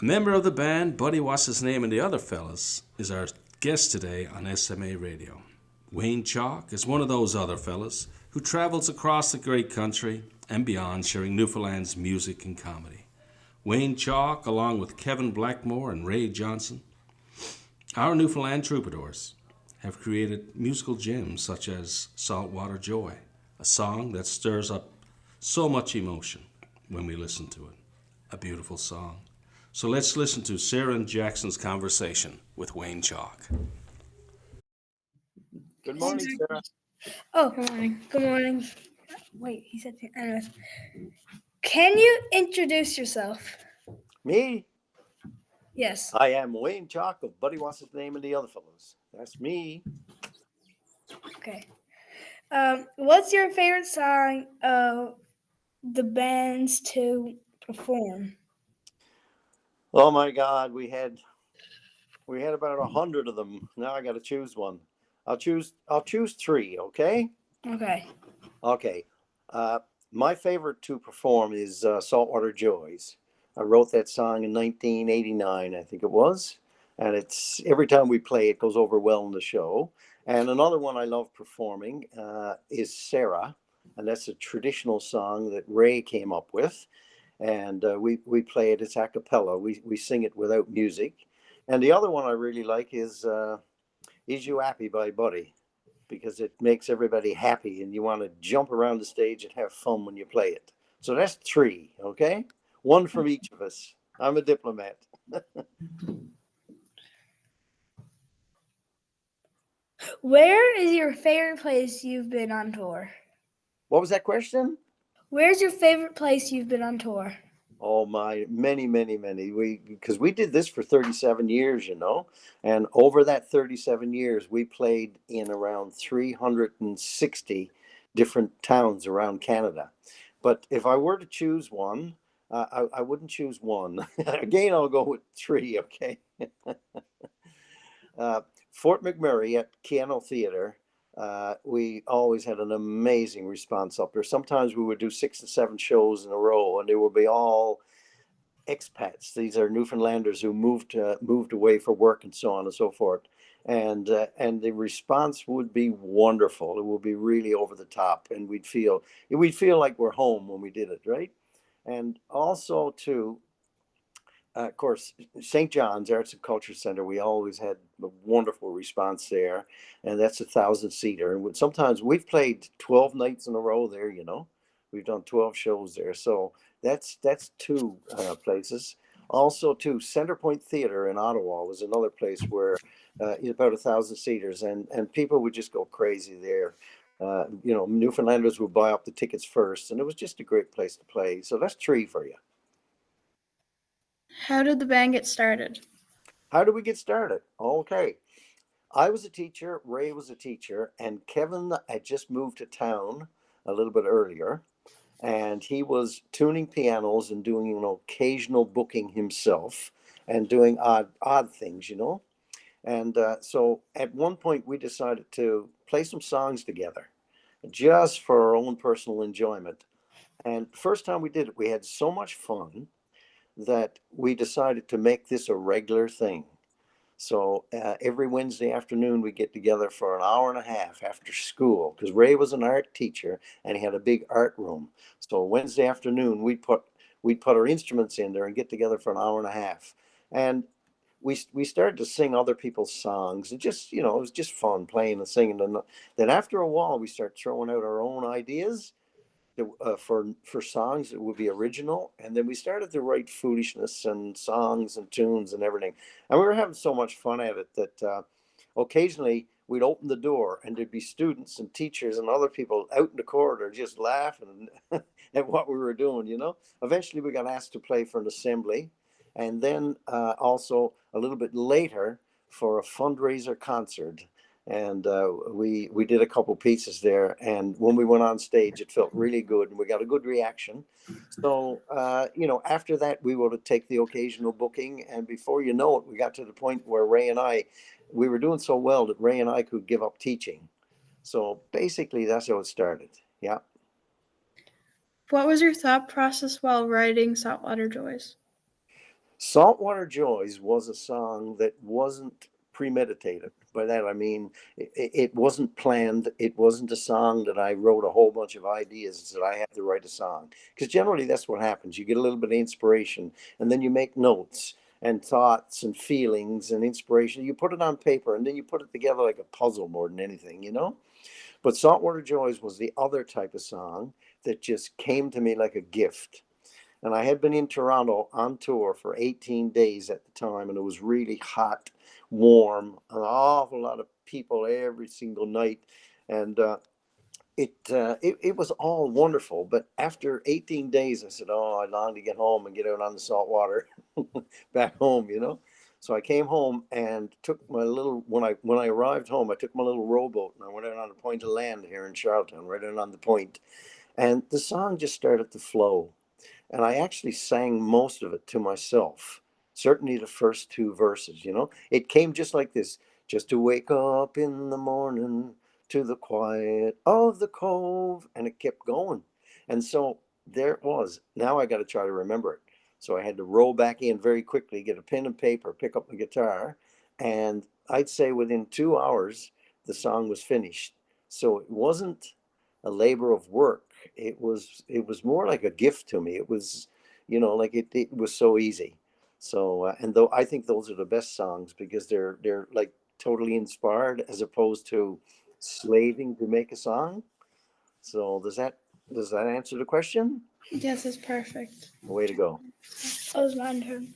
A member of the band, Buddy Wasisname and the other fellas, is our guest today on SMA Radio. Wayne Chaulk is one of those other fellas who travels across the great country and beyond sharing Newfoundland's music and comedy. Wayne Chaulk, along with Kevin Blackmore and Ray Johnson, our Newfoundland troubadours, have created musical gems such as Saltwater Joy, a song that stirs up so much emotion when we listen to it. A beautiful song. So let's listen to Sarah and Jackson's conversation with Wayne Chaulk. Good morning, Sarah. Oh, good morning. Good morning. Wait, he said, anyways. Can you introduce yourself? Me? Yes. I am Wayne Chaulk of Buddy Wasisname and the other fellows. That's me. Okay. What's your favorite song of the bands to perform? Oh my God, we had about 100 of them. Now I got to choose one. I'll choose three. Okay. Okay. Okay. My favorite to perform is Saltwater Joys. I wrote that song in 1989, I think it was, and it's every time we play it goes over well in the show. And another one I love performing is Sarah, and that's a traditional song that Ray came up with, and we play it. It's a cappella. We sing it without music. And the other one I really like is You Happy by Buddy, because it makes everybody happy and you want to jump around the stage and have fun when you play it. So that's three, okay? One from each of us. I'm a diplomat. Where is your favorite place you've been on tour? What was that question? Where's your favorite place you've been on tour? Oh my, many. Because we did this for 37 years, and over that 37 years, we played in around 360 different towns around Canada. But if I were to choose one, I wouldn't choose one. Again, I'll go with three, okay? Fort McMurray at Keano Theatre, we always had an amazing response up there. Sometimes we would do 6 to 7 shows in a row, and they would be all expats. These are Newfoundlanders who moved away for work and so on and so forth. And the response would be wonderful. It would be really over the top, and we'd feel like we're home when we did it, right? And also too, of course, St. John's Arts and Culture Center, we always had a wonderful response there, and that's 1,000-seater. And sometimes we've played 12 nights in a row there. We've done 12 shows there. So that's two places. Also, too, Centerpoint Theatre in Ottawa was another place where about 1,000 seaters, and people would just go crazy there. Newfoundlanders would buy up the tickets first, and it was just a great place to play. So that's three for you. How did the band get started? How did we get started? Okay. I was a teacher, Ray was a teacher, and Kevin had just moved to town a little bit earlier, and he was tuning pianos and doing an occasional booking himself and doing odd things. And so at one point we decided to play some songs together just for our own personal enjoyment. And first time we did it, we had so much fun that we decided to make this a regular thing. So every Wednesday afternoon, we get together for an hour and a half after school, because Ray was an art teacher and he had a big art room. So Wednesday afternoon, we'd put our instruments in there and get together for an hour and a half. And we started to sing other people's songs. It just, it was just fun playing and singing. And then after a while, we start throwing out our own ideas for songs that would be original, and then we started to write foolishness and songs and tunes and everything, and we were having so much fun at it that occasionally we'd open the door and there'd be students and teachers and other people out in the corridor just laughing at what we were doing. Eventually we got asked to play for an assembly, and then also a little bit later for a fundraiser concert. And we did a couple pieces there, and when we went on stage it felt really good and we got a good reaction. So after that we would take the occasional booking, and before you know it, we got to the point where we were doing so well that Ray and I could give up teaching. So basically that's how it started. Yeah. What was your thought process while writing Saltwater Joys? Saltwater Joys was a song that wasn't premeditated. By that I mean it wasn't planned. It wasn't a song that I wrote a whole bunch of ideas that I had to write a song. Because generally that's what happens. You get a little bit of inspiration and then you make notes and thoughts and feelings and inspiration. You put it on paper and then you put it together like a puzzle more than anything, you know? But Saltwater Joys was the other type of song that just came to me like a gift. And I had been in Toronto on tour for 18 days at the time, and it was really hot, warm, an awful lot of people every single night, and it was all wonderful. But after 18 days, I said, "Oh, I long to get home and get out on the salt water, back home," you know. So I came home and took my little when I arrived home, I took my little rowboat and I went out on the point of land here in Charlottetown, right out on the point, and the song just started to flow. And I actually sang most of it to myself. Certainly the first two verses, you know. It came just like this, just to wake up in the morning to the quiet of the cove. And it kept going. And so there it was. Now I got to try to remember it. So I had to roll back in very quickly, get a pen and paper, pick up my guitar. And I'd say within 2 hours, the song was finished. So it wasn't a labor of work. It was more like a gift to me. It was, like it was so easy. So and though I think those are the best songs because they're like totally inspired as opposed to slaving to make a song. So does that answer the question? Yes, it's perfect. Way to go. That was my turn.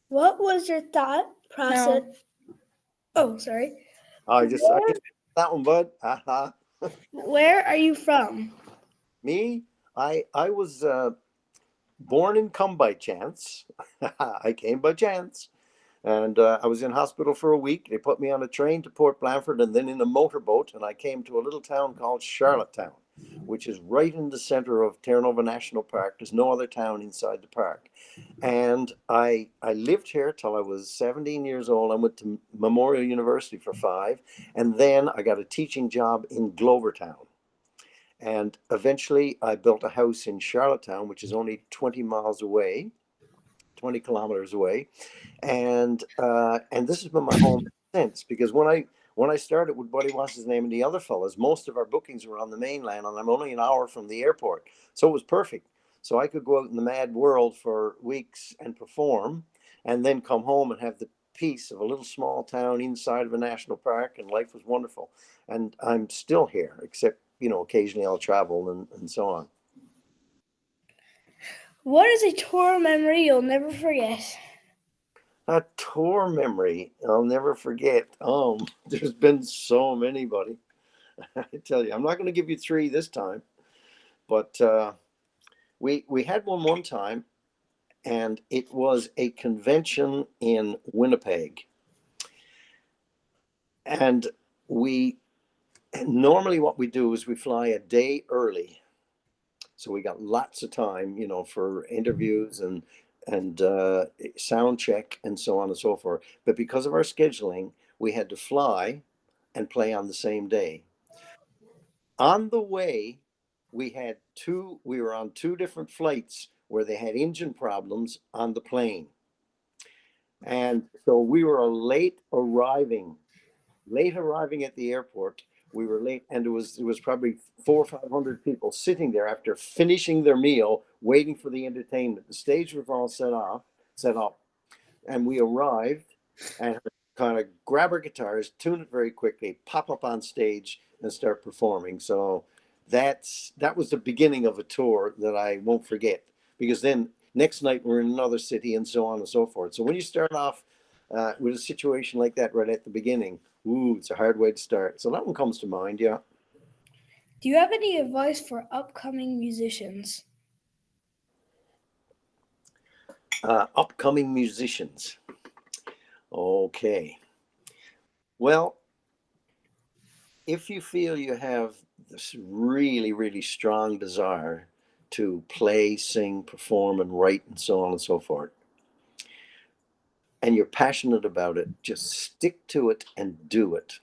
What was your thought process? No. Oh, sorry. I just that one, bud. Haha. Where are you from? Me, I was born and come by chance. I came by chance. And I was in hospital for a week. They put me on a train to Port Blanford and then in a motorboat. And I came to a little town called Charlottetown, which is right in the center of Terranova National Park. There's no other town inside the park. And I lived here till I was 17 years old. I went to Memorial University for 5. And then I got a teaching job in Glovertown. And eventually I built a house in Charlottetown, which is only 20 miles away, 20 kilometers away, and this has been my home since. Because when I started with Buddy Wasisname and the other fellas, most of our bookings were on the mainland, and I'm only an hour from the airport, so it was perfect. So I could go out in the mad world for weeks and perform, and then come home and have the peace of a little small town inside of a national park, and life was wonderful. And I'm still here, except occasionally I'll travel and so on. What is a tour memory you'll never forget? A tour memory I'll never forget. There's been so many, buddy. I tell you, I'm not going to give you three this time, but we had one time, and it was a convention in Winnipeg, and we normally what we do is we fly a day early, so we got lots of time, for interviews and sound check and so on and so forth. But because of our scheduling, we had to fly and play on the same day. On the way, we were on two different flights where they had engine problems on the plane. And so we were late arriving at the airport. We were late, and it was probably 400 or 500 people sitting there after finishing their meal, waiting for the entertainment. The stage was all set up, and we arrived and kind of grab our guitars, tune it very quickly, pop up on stage, and start performing. So that was the beginning of a tour that I won't forget. Because then next night we're in another city and so on and so forth. So when you start off with a situation like that right at the beginning, it's a hard way to start. So that one comes to mind, yeah. Do you have any advice for upcoming musicians? Upcoming musicians. Okay. Well, if you feel you have this really, really strong desire to play, sing, perform, and write, and so on and so forth, and you're passionate about it, just stick to it and do it.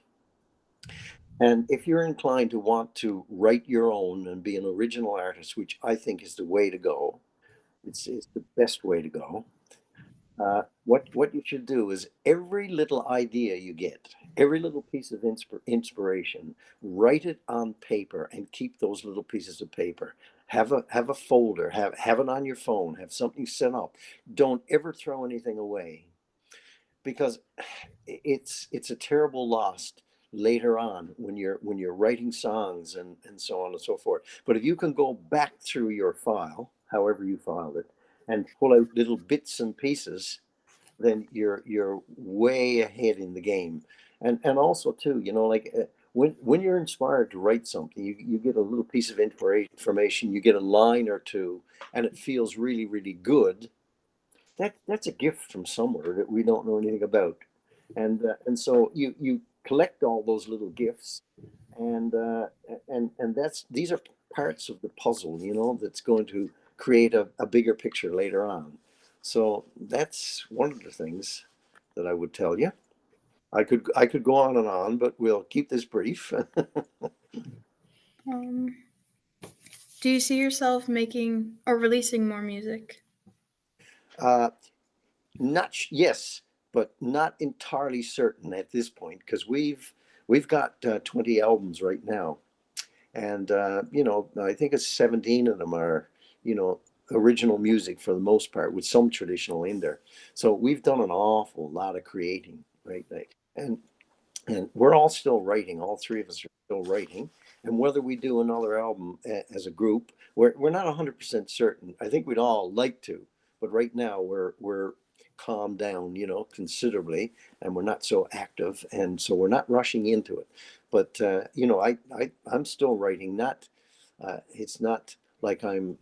And if you're inclined to want to write your own and be an original artist, which I think is the way to go, it's the best way to go. What you should do is every little idea you get, every little piece of inspiration, write it on paper and keep those little pieces of paper. Have a folder. Have it on your phone. Have something set up. Don't ever throw anything away, because it's a terrible loss later on when you're writing songs and so on and so forth. But if you can go back through your file, however you filed it, and pull out little bits and pieces, then you're way ahead in the game. And also too, like, when you're inspired to write something, you get a little piece of information, you get a line or two, and it feels really, really good. That's a gift from somewhere that we don't know anything about. And so you collect all those little gifts, and that's these are parts of the puzzle, that's going to create a bigger picture later on. So that's one of the things that I would tell you. I could go on and on, but we'll keep this brief. Um, do you see yourself making or releasing more music? uh, Not yes, but not entirely certain at this point, because we've got 20 albums right now, and I think it's 17 of them are, you know original music for the most part, with some traditional in there. So we've done an awful lot of creating, right? And we're all still writing. All three of us are still writing. And whether we do another album as a group, we're not 100% certain. I think we'd all like to, but right now we're calmed down, considerably, and we're not so active, and so we're not rushing into it. But I'm still writing. Not It's not like I'm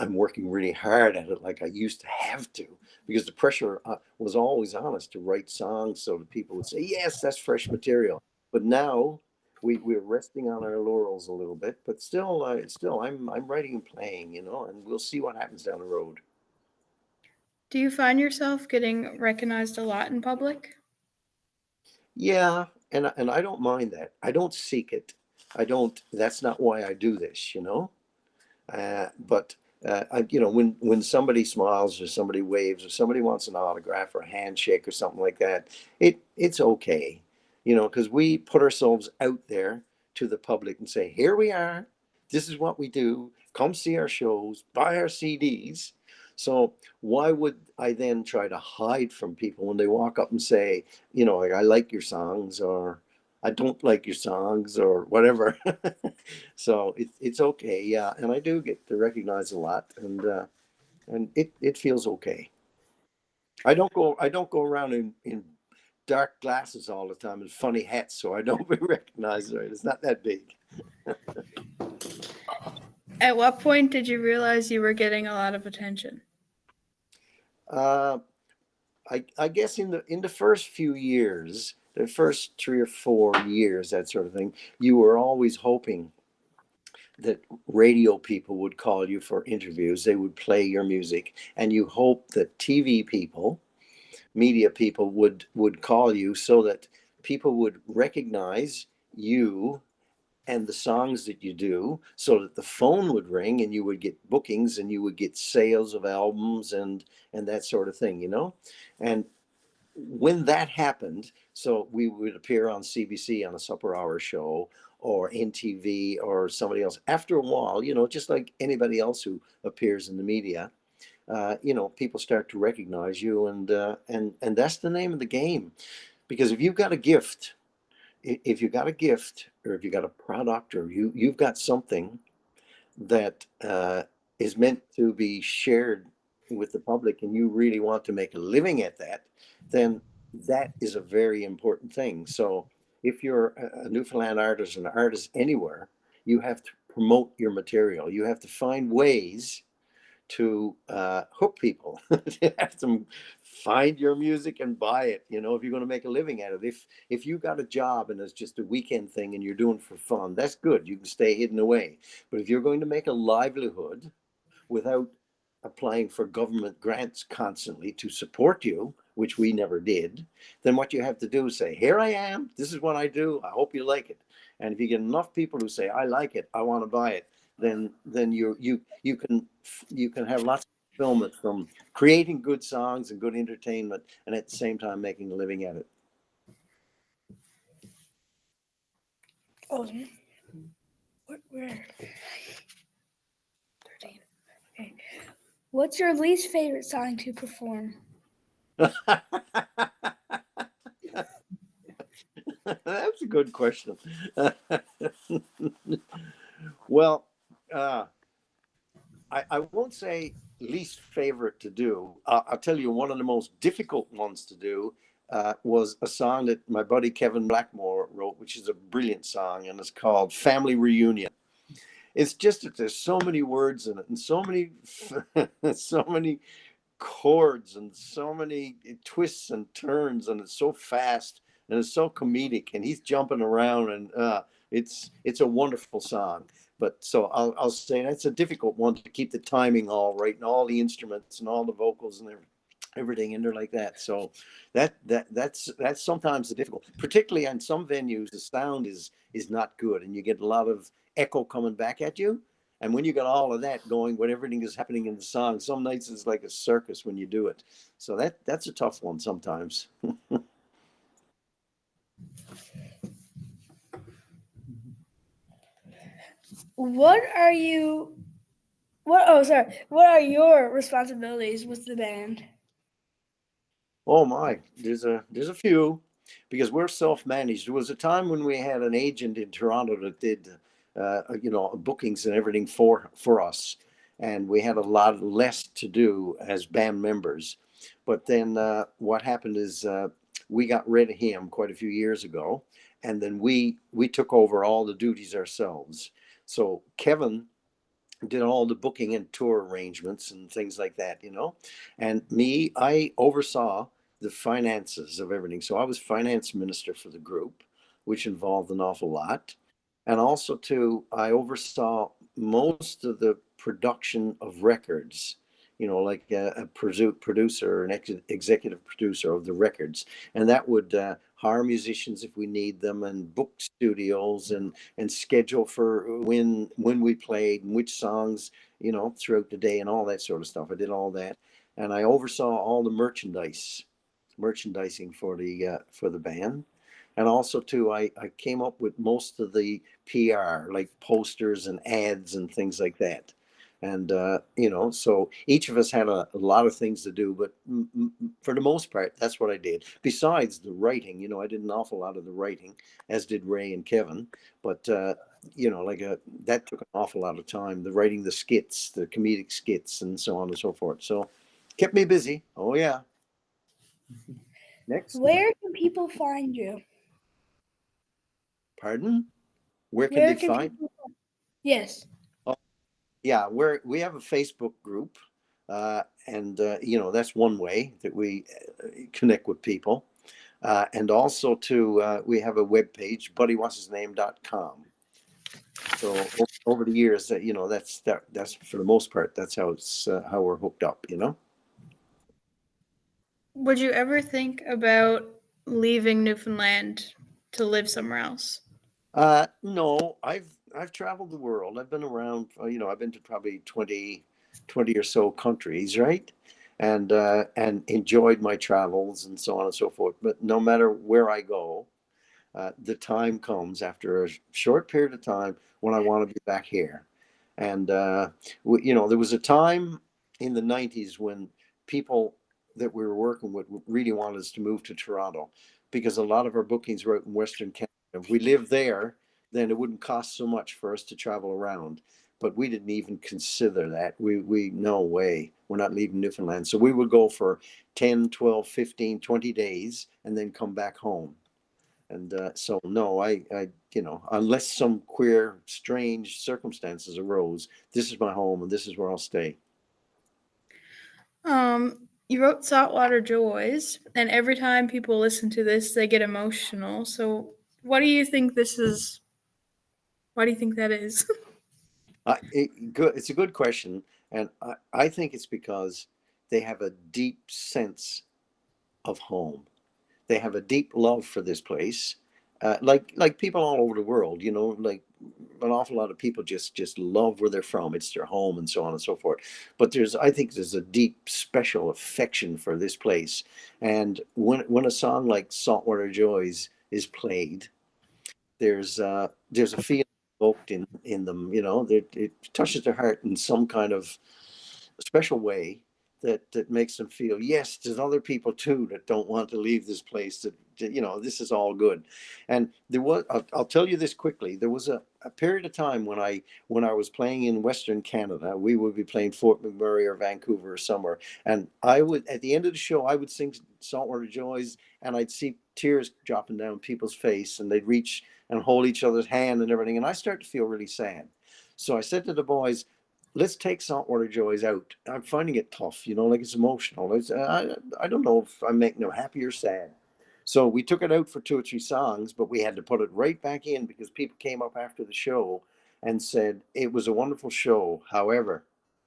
working really hard at it like I used to have to, because the pressure was always on us to write songs so that people would say, yes, that's fresh material. But now we're resting on our laurels a little bit, but still I'm writing and playing, and we'll see what happens down the road. Do you find yourself getting recognized a lot in public? Yeah, and I don't mind that. I don't seek it. I don't. That's not why I do this, But when somebody smiles or somebody waves or somebody wants an autograph or a handshake or something like that, it's okay, because we put ourselves out there to the public and say, here we are, this is what we do. Come see our shows, buy our CDs. So why would I then try to hide from people when they walk up and say, like, I like your songs, or I don't like your songs, or whatever. So it's okay, yeah. And I do get to recognize a lot, and it feels okay. I don't go around in dark glasses all the time and funny hats, so I don't be recognized. Right, it's not that big. At what point did you realize you were getting a lot of attention? Uh, I guess in the first few years, the first 3 or 4 years, that sort of thing, you were always hoping that radio people would call you for interviews. They would play your music, and you hope that TV people, media people, would call you so that people would recognize you and the songs that you do, so that the phone would ring and you would get bookings and you would get sales of albums and that sort of thing. And when that happened, so we would appear on CBC on a supper hour show, or NTV, or somebody else. After a while, just like anybody else who appears in the media, people start to recognize you, and that's the name of the game. Because if you've got a gift, if you got a gift, or if you got a product, or you've got something that is meant to be shared with the public, and you really want to make a living at that, then that is a very important thing. So if you're a Newfoundland artist, an artist anywhere, you have to promote your material. You have to find ways to hook people. You have to find your music and buy it. If you're going to make a living at it. If you got a job and it's just a weekend thing and you're doing it for fun, that's good. You can stay hidden away. But if you're going to make a livelihood without applying for government grants constantly to support you, which we never did, then what you have to do is say, here I am, this is what I do, I hope you like it. And if you get enough people who say, I like it, I want to buy it, then you can have lots fulfillment from creating good songs and good entertainment, and at the same time making a living at it. Oh, where? 13. Okay. What's your least favorite song to perform? That's a good question. Well, I won't say least favorite to do. I'll tell you one of the most difficult ones to do was a song that my buddy Kevin Blackmore wrote, which is a brilliant song, and it's called Family Reunion. It's just that there's so many words in it and so many so many chords and so many twists and turns, and it's so fast and it's so comedic, and he's jumping around, and it's a wonderful song. But so I'll say that's a difficult one to keep the timing all right and all the instruments and all the vocals and everything in there like that. So that's sometimes the difficult, particularly on some venues the sound is not good and you get a lot of echo coming back at you. And when you got all of that going, when everything is happening in the song, some nights it's like a circus when you do it. So that's a tough one sometimes. What are you? What? Oh, sorry. What are your responsibilities with the band? Oh my, there's a few, because we're self-managed. There was a time when we had an agent in Toronto that did bookings and everything for us, and we had a lot less to do as band members. But then what happened is we got rid of him quite a few years ago, and then we took over all the duties ourselves. So Kevin did all the booking and tour arrangements and things like that. And me, I oversaw the finances of everything. So I was finance minister for the group, which involved an awful lot. And also, too, I oversaw most of the production of records, like a producer, an executive producer of the records. And that would hire musicians if we need them, and book studios, and schedule for when we played and which songs, throughout the day and all that sort of stuff. I did all that. And I oversaw all the merchandising for the band. And also too, I came up with most of the PR, like posters and ads and things like that. And so each of us had a lot of things to do, but for the most part, that's what I did. Besides the writing, I did an awful lot of the writing, as did Ray and Kevin. But that took an awful lot of time. The writing the skits, the comedic skits, and so on and so forth. So kept me busy. Oh yeah. Next. Where can people find you? Pardon? Where can Where they can find? people? Yes. Oh, yeah, we have a Facebook group, and that's one way that we connect with people. And also too, we have a web page, buddywassisname.com. So over the years, that's for the most part, that's how we're hooked up. Would you ever think about leaving Newfoundland to live somewhere else? No, I've traveled the world. I've been around. I've been to probably 20 or so countries, right? And enjoyed my travels and so on and so forth. But no matter where I go, the time comes after a short period of time when I want to be back here. And there was a time in the '90s when people that we were working with really wanted us to move to Toronto, because a lot of our bookings were out in Western Canada. If we lived there, then it wouldn't cost so much for us to travel around. But we didn't even consider that. We no way. We're not leaving Newfoundland. So we would go for 10, 12, 15, 20 days and then come back home. And so no, unless some queer, strange circumstances arose, this is my home and this is where I'll stay. You wrote Saltwater Joys, and every time people listen to this, they get emotional. So, what do you think this is? Why do you think that is? It's a good question, and I think it's because they have a deep sense of home. They have a deep love for this place, like people all over the world. Like an awful lot of people just love where they're from. It's their home and so on and so forth. But I think there's a deep special affection for this place. And when a song like Saltwater Joys is played, there's a feeling evoked in them. It touches their heart in some kind of special way that makes them feel, yes, there's other people too that don't want to leave this place, that this is all good. And I'll tell you this quickly, there was a period of time when I was playing in Western Canada. We would be playing Fort McMurray or Vancouver or somewhere, and I would, at the end of the show, I would sing Saltwater Joys, and I'd see tears dropping down people's face, and they'd reach and hold each other's hand and everything, and I started to feel really sad. So I said to the boys, let's take Saltwater Joys out. I'm finding it tough, like it's emotional. I don't know if I'm making them happy or sad. So we took it out for 2 or 3 songs, but we had to put it right back in because people came up after the show and said, it was a wonderful show. However,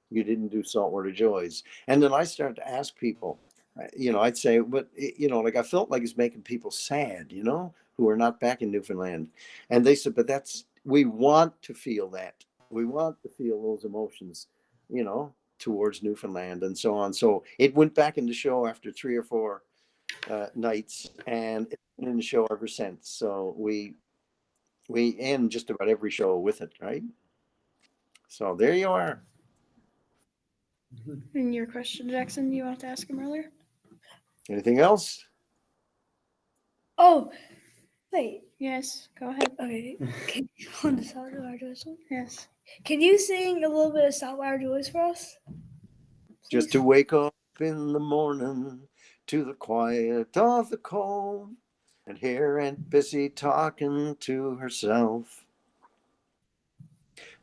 you didn't do Saltwater Joys. And then I started to ask people, I'd say, but, like I felt like it's making people sad, who are not back in Newfoundland. And they said, but we want to feel that. We want to feel those emotions, towards Newfoundland and so on. So it went back in the show after 3 or 4 nights, and it's been in the show ever since. So we end just about every show with it, right? So there you are. And your question, Jackson, you wanted to ask him earlier? Anything else? Oh, wait. Yes, go ahead. Okay. Can you on the Saltwater Joys one? Yes. Can you sing a little bit of Saltwater Joys for us? Just to wake up in the morning to the quiet of the cove and hear Aunt Bessie talking to herself,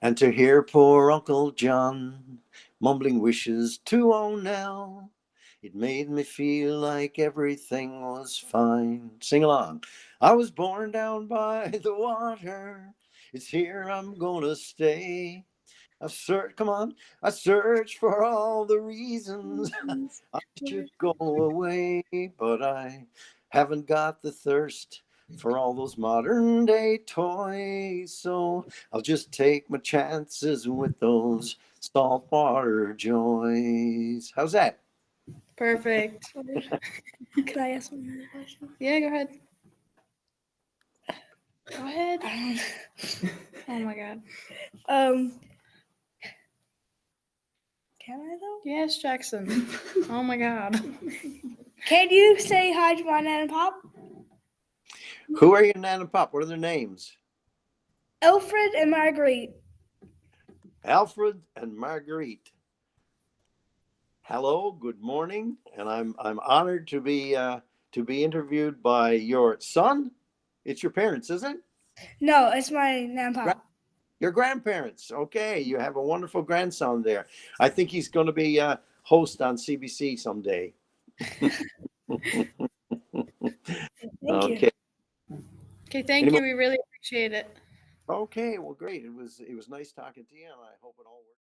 and to hear poor Uncle John mumbling wishes to old Nell. It made me feel like everything was fine. Sing along. I was born down by the water. It's here I'm gonna stay. I search for all the reasons I should go away, but I haven't got the thirst for all those modern day toys. So I'll just take my chances with those saltwater joys. How's that? Perfect. Can I ask one more question? Yeah, go ahead. Go ahead. I Oh my god. don't know. Can I though? Yes, Jackson. Oh my god. Can you say hi to my Nan and Pop? Who are your Nan and Pop? What are their names? Alfred and Marguerite. Alfred and Marguerite. Hello, good morning, and I'm honored to be interviewed by your son. It's your parents, isn't it? No, it's my Nan and Pop. Your grandparents. Okay, you have a wonderful grandson there. I think he's going to be a host on CBC someday. Thank Okay. you. Okay, thank you. We really appreciate it. Okay, well, great. It was nice talking to you, and I hope it all works.